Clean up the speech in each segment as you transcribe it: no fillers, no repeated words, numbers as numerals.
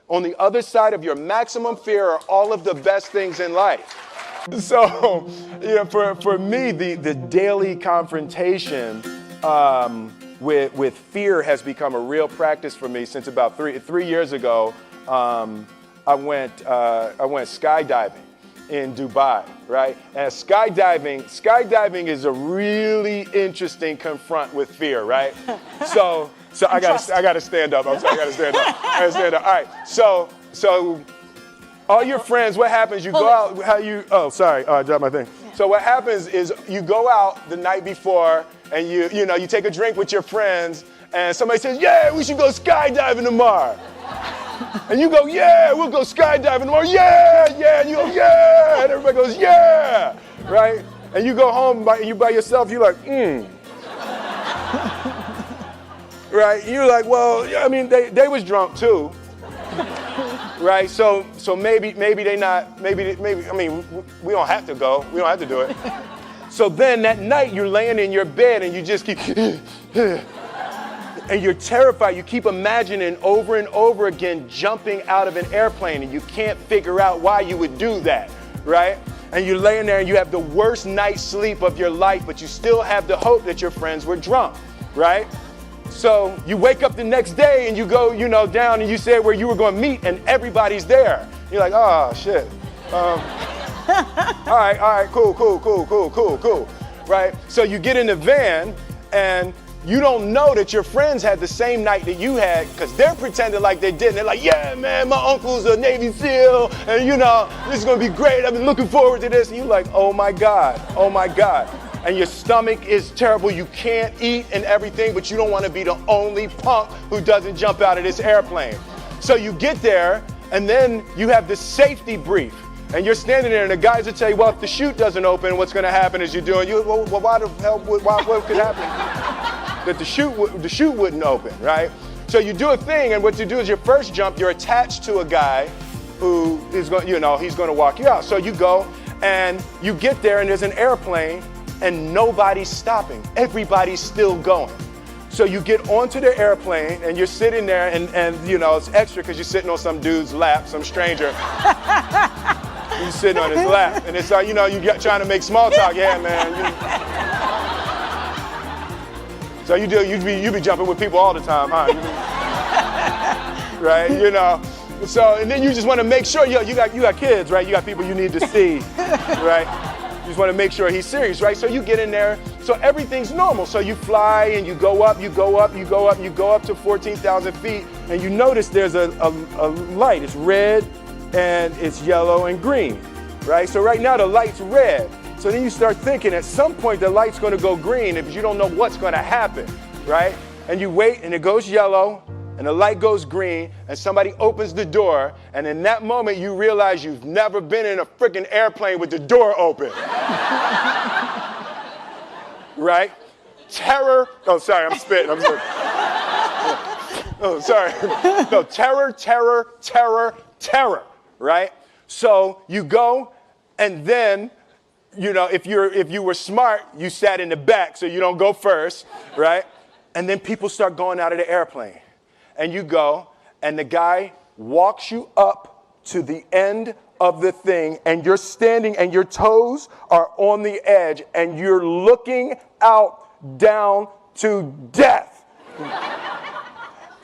On the other side of your maximum fear are all of the best things in life. So, for me, the daily confrontation with fear has become a real practice for me since about three years ago. I went skydiving in Dubai, right? And skydiving is a really interesting confront with fear, right? So I gotta stand up. I'm sorry, I gotta stand up. All right. So all your friends, what happens? You go out. I dropped my thing. Yeah. So what happens is you go out the night before and you take a drink with your friends, and somebody says, "Yeah, we should go skydiving tomorrow." And you go, "Yeah, we'll go skydiving tomorrow." "Yeah, yeah." And you go, "Yeah." And everybody goes, "Yeah." Right? And you go home by yourself, you're like, Right? You're like, well, I mean, they was drunk too. Right? So maybe they not, maybe, I mean, we don't have to go. We don't have to do it. So then that night you're laying in your bed and you just keep, and you're terrified. You keep imagining over and over again jumping out of an airplane, and you can't figure out why you would do that, right? And you're laying there and you have the worst night's sleep of your life, but you still have the hope that your friends were drunk, right? So you wake up the next day and you go, down and you say where you were going to meet and everybody's there. You're like, oh, shit. All right, cool, right? So you get in the van and you don't know that your friends had the same night that you had because they're pretending like they didn't. They're like, "Yeah, man, my uncle's a Navy SEAL, and this is gonna be great. I've been looking forward to this." And you're like, oh my God. And your stomach is terrible. You can't eat and everything, but you don't want to be the only punk who doesn't jump out of this airplane. So you get there, and then you have this safety brief. And you're standing there, and the guys will tell you, well, if the chute doesn't open, what's going to happen is why the hell, what could happen? That the chute wouldn't open, right? So you do a thing, and what you do is your first jump, you're attached to a guy who is going, he's going to walk you out. So you go, and you get there, and there's an airplane, and nobody's stopping. Everybody's still going. So you get onto the airplane, and you're sitting there, and it's extra because you're sitting on some dude's lap, some stranger. You're sitting on his lap, and it's like, you're trying to make small talk. Yeah, man. So you be jumping with people all the time, huh? Right? So, and then you just want to make sure, you got kids, right? You got people you need to see, right? You just want to make sure he's serious, right? So you get in there, so everything's normal. So you fly and you go up to 14,000 feet, and you notice there's a light. It's red and it's yellow and green, right? So right now the light's red. So then you start thinking at some point the light's going to go green if you don't know what's going to happen, right? And you wait and it goes yellow and the light goes green and somebody opens the door, and in that moment you realize you've never been in a freaking airplane with the door open. Right? Terror. Oh, sorry, I'm spitting. Oh, sorry. No, terror, right? So you go, and then if you were smart, you sat in the back so you don't go first, right? And then people start going out of the airplane. And you go, and the guy walks you up to the end of the thing, and you're standing, and your toes are on the edge, and you're looking out down to death.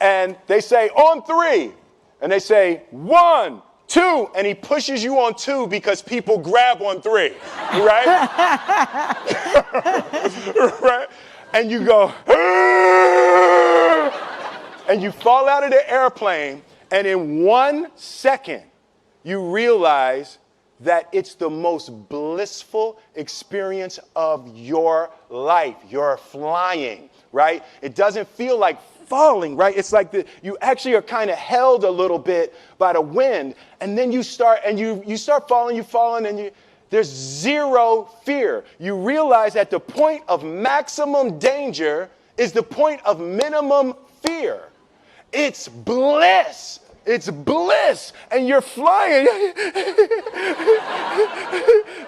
And they say, on 3. And they say, 1, 2, and he pushes you on 2 because people grab on 3, right? Right? And you go, and you fall out of the airplane, and in 1 second, you realize that it's the most blissful experience of your life. You're flying, right? It doesn't feel like falling, right? It's like you actually are kind of held a little bit by the wind, and then you start falling, and there's zero fear. You realize that the point of maximum danger is the point of minimum fear. It's bliss. It's bliss. And you're flying,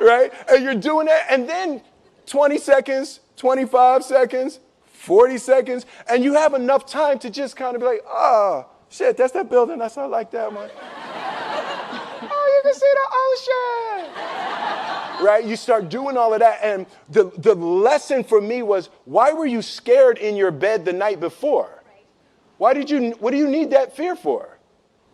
right? And you're doing that, and then 20 seconds, 25 seconds, 40 seconds, and you have enough time to just kind of be like, Shit, that's that building. I saw like that one. Oh, you can see the ocean. Right? You start doing all of that. And the lesson for me was, why were you scared in your bed the night before? What do you need that fear for?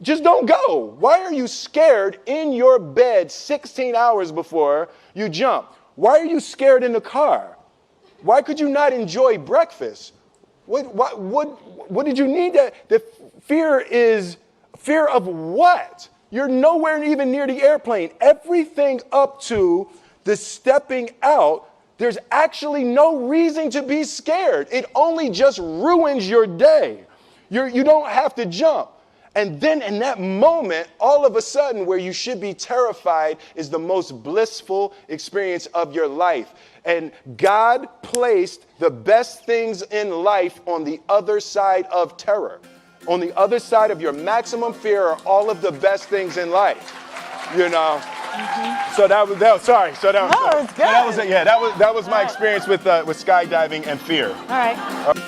Just don't go. Why are you scared in your bed 16 hours before you jump? Why are you scared in the car? Why could you not enjoy breakfast? What did you need that? The fear is fear of what? You're nowhere even near the airplane. Everything up to the stepping out, there's actually no reason to be scared. It only just ruins your day. You don't have to jump. And then in that moment, all of a sudden, where you should be terrified is the most blissful experience of your life. And God placed the best things in life on the other side of terror. On the other side of your maximum fear are all of the best things in life. You know? Mm-hmm. So that was sorry. So that was, no, it's good. That was my experience with skydiving and fear. All right.